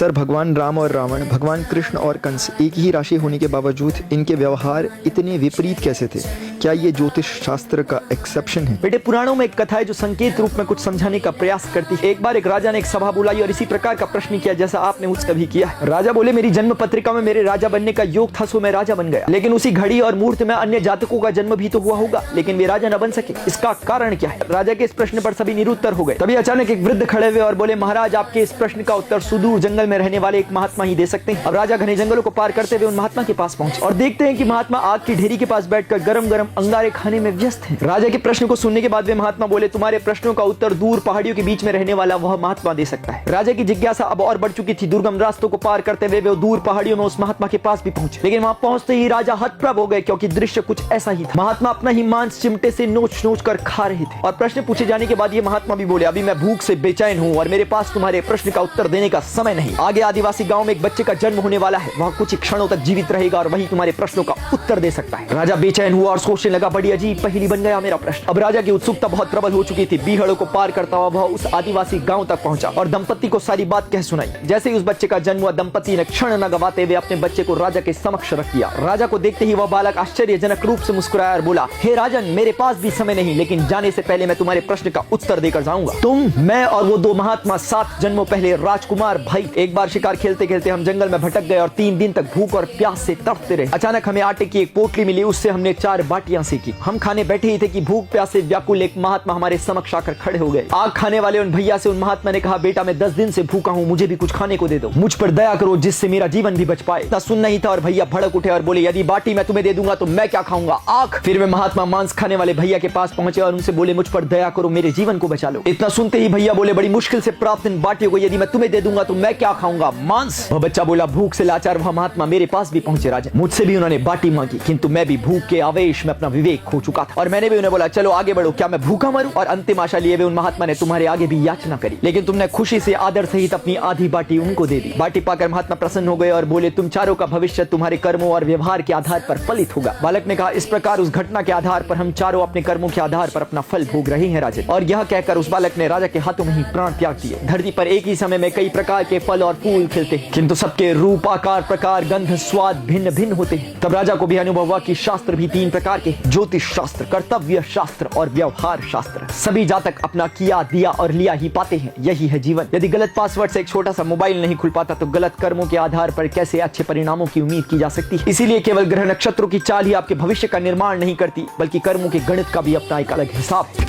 Sir, भगवान राम और रावण, भगवान कृष्ण और कंस एक ही राशि होने के बावजूद इनके व्यवहार इतने विपरीत कैसे थे? क्या ये ज्योतिष शास्त्र का एक्सेप्शन है? बेटे, पुराणों में एक कथा है जो संकेत रूप में कुछ समझाने का प्रयास करती है। एक बार एक राजा ने एक सभा बुलाई और इसी प्रकार का प्रश्न किया जैसा आपने मुझसे कभी किया। राजा बोले, मेरी जन्म पत्रिका में मेरे राजा बनने का योग था, सो मैं राजा बन गया। लेकिन उसी घड़ी और मुहूर्त में अन्य जातकों का जन्म भी तो हुआ होगा, लेकिन वे राजा न बन सके। इसका कारण क्या है? राजा के इस प्रश्न पर सभी निरुत्तर हो गए। तभी अचानक एक वृद्ध खड़े हुए और बोले, महाराज, आपके इस प्रश्न का उत्तर सुदूर जंगल में रहने वाले एक महात्मा ही दे सकते हैं। अब राजा घने जंगलों को पार करते हुए उन महात्मा के पास पहुंचे और देखते हैं कि महात्मा आग की ढेरी के पास बैठकर गरम गरम अंगारे खाने में व्यस्त हैं। राजा के प्रश्न को सुनने के बाद वे महात्मा बोले, तुम्हारे प्रश्नों का उत्तर दूर पहाड़ियों के बीच में रहने वाला वह महात्मा दे सकता है। राजा की जिज्ञासा अब और बढ़ चुकी थी। दुर्गम रास्तों को पार करते हुए वे दूर पहाड़ियों में उस महात्मा के पास भी पहुंचे, लेकिन वहां पहुंचते ही राजा हतप्रभ हो गए, क्योंकि दृश्य कुछ ऐसा ही था। महात्मा अपना ही मांस चिमटे से नोच नोच कर खा रहे थे। और प्रश्न पूछे जाने के बाद ये महात्मा भी बोले, अभी मैं भूख से बेचैन हूँ और मेरे पास तुम्हारे प्रश्न का उत्तर देने का समय नहीं। आगे आदिवासी गांव में एक बच्चे का जन्म होने वाला है, वह कुछ क्षणों तक जीवित रहेगा और वही तुम्हारे प्रश्नों का उत्तर दे सकता है। राजा बेचैन हुआ और सोचने लगा, बड़ी अजीब पहेली बन गया मेरा प्रश्न। अब राजा की उत्सुकता बहुत प्रबल हो चुकी थी। बीहड़ों को पार करता हुआ वह उस आदिवासी गांव तक पहुंचा और दंपति को सारी बात कह सुनाई। जैसे ही उस बच्चे का जन्म हुआ, दंपति ने क्षण न गवाते हुए अपने बच्चे को राजा के समक्ष रख दिया। राजा को देखते ही वह बालक आश्चर्यजनक रूप से मुस्कुराया और बोला, हे राजन, मेरे पास भी समय नहीं, लेकिन जाने से पहले मैं तुम्हारे प्रश्न का उत्तर देकर जाऊंगा। तुम, मैं और वो दो महात्मा 7 जन्मों पहले राजकुमार भाई एक बार शिकार खेलते खेलते हम जंगल में भटक गए और 3 दिन तक भूख और प्यास से तड़पते रहे। अचानक हमें आटे की एक पोटली मिली, उससे हमने 4 बाटियां सेकी। हम खाने बैठे ही थे कि भूख प्यास से व्याकुल एक महात्मा हमारे समक्ष आकर खड़े हो गए। आग खाने वाले उन भैया से उन महात्मा ने कहा, बेटा, मैं 10 दिन से भूखा हूँ, मुझे भी कुछ खाने को दे दो, मुझ पर दया करो जिससे मेरा जीवन भी बच पाए। सुन नहीं था और भैया भड़क उठे और बोले, यदि बाटी मैं तुम्हें दे दूंगा तो मैं क्या खाऊंगा, आग। फिर वे महात्मा मांस खाने वाले भैया के पास पहुंचे और उनसे बोले, मुझ पर दया करो, मेरे जीवन को बचा लो। इतना सुनते ही भैया बोले, बड़ी मुश्किल से प्राप्त इन बाटियों को यदि मैं तुम्हें दे दूंगा तो मैं क्या खाऊंगा, मांस। वह बच्चा बोला, भूख से लाचार वह महात्मा मेरे पास भी पहुंचे राजा, मुझसे भी उन्होंने बाटी मांगी, किंतु मैं भी भूख के आवेश में अपना विवेक खो चुका था और मैंने भी उन्हें बोला, चलो आगे बढ़ो, क्या मैं भूखा मरूं? और अंतिम आशा लिए हुए उन महात्मा ने तुम्हारे आगे भी याचना करी, लेकिन तुमने खुशी से आदर सहित अपनी आधी बाटी उनको दे दी। बाटी पाकर महात्मा प्रसन्न हो गए और बोले, तुम चारों का भविष्य तुम्हारे कर्मों और व्यवहार के आधार पर फलित होगा। बालक ने कहा, इस प्रकार उस घटना के आधार पर हम चारों अपने कर्मों के आधार पर अपना फल भोग रहे हैं राजन। और यह कहकर उस बालक ने राजा के हाथों में ही प्राण त्याग दिए। धरती पर एक ही समय में कई प्रकार के फल और फूल खिलते हैं, किंतु सबके रूप, आकार, प्रकार, गंध, स्वाद भिन्न भिन्न होते हैं। तब राजा को भी अनुभव हुआ कि शास्त्र भी 3 प्रकार के, ज्योतिष शास्त्र, कर्तव्य शास्त्र और व्यवहार शास्त्र। सभी जातक अपना किया, दिया और लिया ही पाते हैं, यही है जीवन। यदि गलत पासवर्ड से एक छोटा सा मोबाइल नहीं खुल पाता तो गलत कर्मों के आधार पर कैसे अच्छे परिणामों की उम्मीद की जा सकती है? इसीलिए केवल ग्रह नक्षत्रों की चाल ही आपके भविष्य का निर्माण नहीं करती, बल्कि कर्मों के गणित का भी अपना एक अलग हिसाब है।